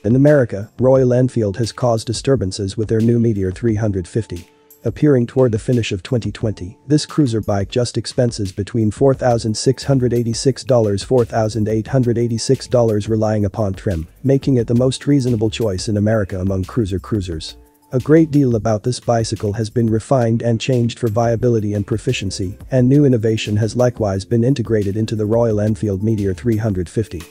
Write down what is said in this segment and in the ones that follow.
In America, Royal Enfield has caused disturbances with their new Meteor 350. Appearing toward the finish of 2020, this cruiser bike just expenses between $4,686 $4,886 relying upon trim, making it the most reasonable choice in America among cruisers. A great deal about this bicycle has been refined and changed for viability and proficiency, and new innovation has likewise been integrated into the Royal Enfield Meteor 350.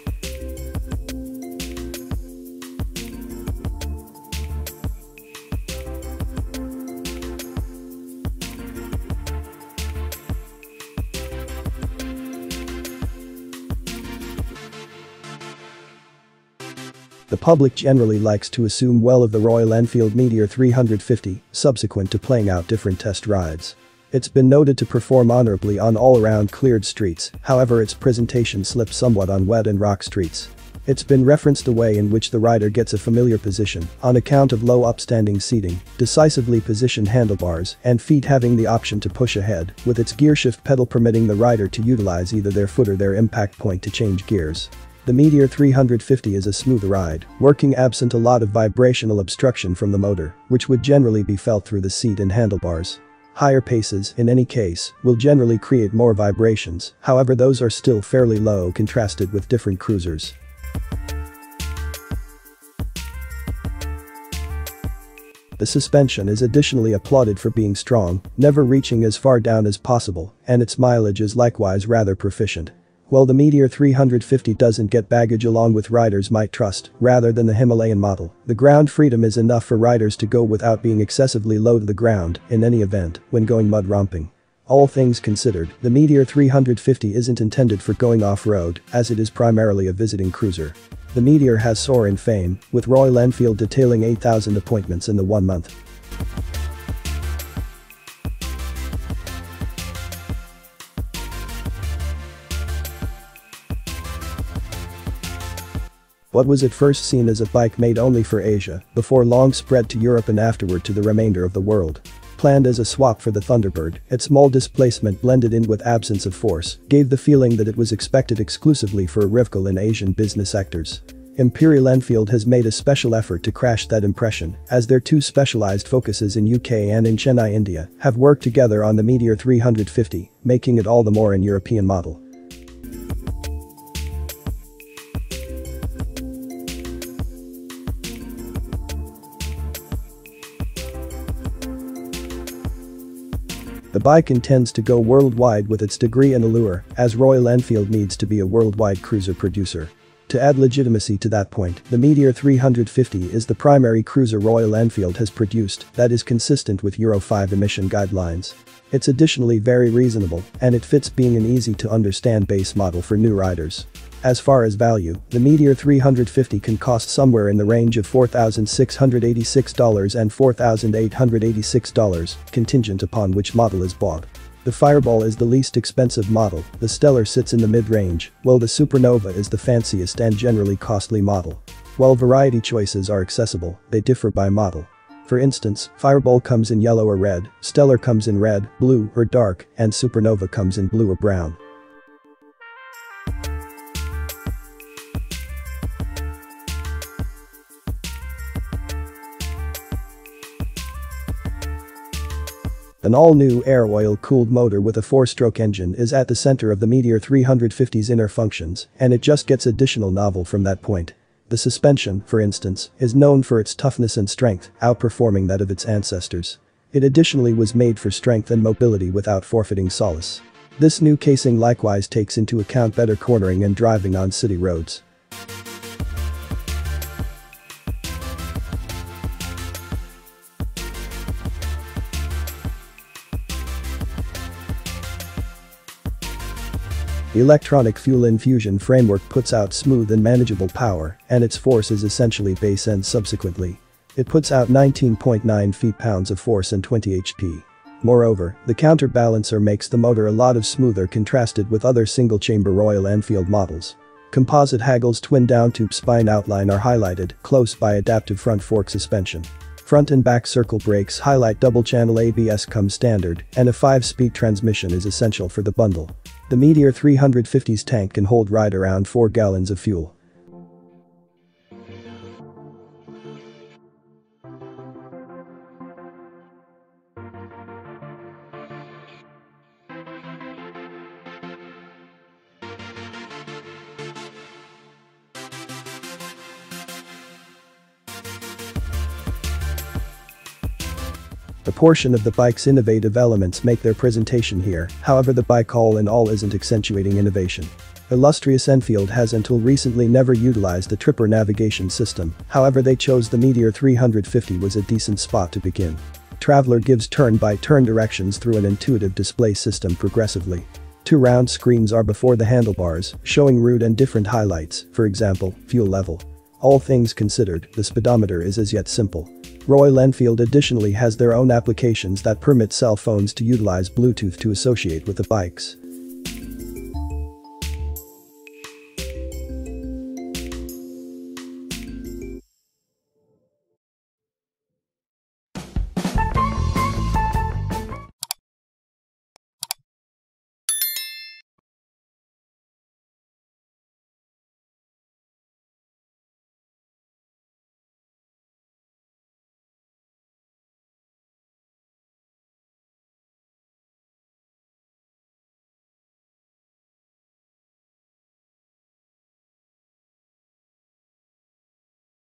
The public generally likes to assume well of the Royal Enfield Meteor 350, subsequent to playing out different test rides. It's been noted to perform honorably on all-around cleared streets, however its presentation slips somewhat on wet and rock streets. It's been referenced the way in which the rider gets a familiar position, on account of low upstanding seating, decisively positioned handlebars, and feet having the option to push ahead, with its gearshift pedal permitting the rider to utilize either their foot or their impact point to change gears. The Meteor 350 is a smooth ride, working absent a lot of vibrational obstruction from the motor, which would generally be felt through the seat and handlebars. Higher paces, in any case, will generally create more vibrations, however those are still fairly low contrasted with different cruisers. The suspension is additionally applauded for being strong, never reaching as far down as possible, and its mileage is likewise rather proficient. While the Meteor 350 doesn't get baggage along with riders might trust, rather than the Himalayan model, the ground freedom is enough for riders to go without being excessively low to the ground, in any event, when going mud romping. All things considered, the Meteor 350 isn't intended for going off-road, as it is primarily a visiting cruiser. The Meteor has soaring fame, with Royal Enfield detailing 8,000 appointments in the 1 month. What was at first seen as a bike made only for Asia, before long spread to Europe and afterward to the remainder of the world. Planned as a swap for the Thunderbird, its small displacement blended in with absence of force, gave the feeling that it was expected exclusively for a rival in Asian business sectors. Imperial Enfield has made a special effort to crash that impression, as their two specialized focuses in UK and in Chennai, India, have worked together on the Meteor 350, making it all the more an European model. The bike intends to go worldwide with its degree and allure, as Royal Enfield needs to be a worldwide cruiser producer. To add legitimacy to that point, the Meteor 350 is the primary cruiser Royal Enfield has produced that is consistent with Euro 5 emission guidelines. It's additionally very reasonable, and it fits being an easy-to-understand base model for new riders. As far as value, the Meteor 350 can cost somewhere in the range of $4,686 and $4,886, contingent upon which model is bought. The Fireball is the least expensive model, the Stellar sits in the mid-range, while the Supernova is the fanciest and generally costly model. While variety choices are accessible, they differ by model. For instance, Fireball comes in yellow or red, Stellar comes in red, blue, or dark, and Supernova comes in blue or brown. An all-new air oil-cooled motor with a 4-stroke engine is at the center of the Meteor 350's inner functions, and it just gets additional novel from that point. The suspension, for instance, is known for its toughness and strength, outperforming that of its ancestors. It additionally was made for strength and mobility without forfeiting solace. This new casing likewise takes into account better cornering and driving on city roads. The electronic fuel infusion framework puts out smooth and manageable power, and its force is essentially base and subsequently. It puts out 19.9 feet-pounds of force and 20 HP. Moreover, the counterbalancer makes the motor a lot smoother contrasted with other single-chamber Royal Enfield models. Composite Hagel's twin down-tube spine outline are highlighted, close by adaptive front fork suspension. Front and back circle brakes highlight double-channel ABS come standard, and a 5-speed transmission is essential for the bundle. The Meteor 350's tank can hold right around 4 gallons of fuel. portion of the bike's innovative elements make their presentation here, however the bike all in all isn't accentuating innovation. Illustrious Enfield has until recently never utilized the tripper navigation system, however they chose the Meteor 350 was a decent spot to begin. Traveler gives turn-by-turn directions through an intuitive display system progressively. 2 round screens are before the handlebars, showing route and different highlights, for example, fuel level. All things considered, the speedometer is as yet simple. Royal Enfield additionally has their own applications that permit cell phones to utilize Bluetooth to associate with the bikes.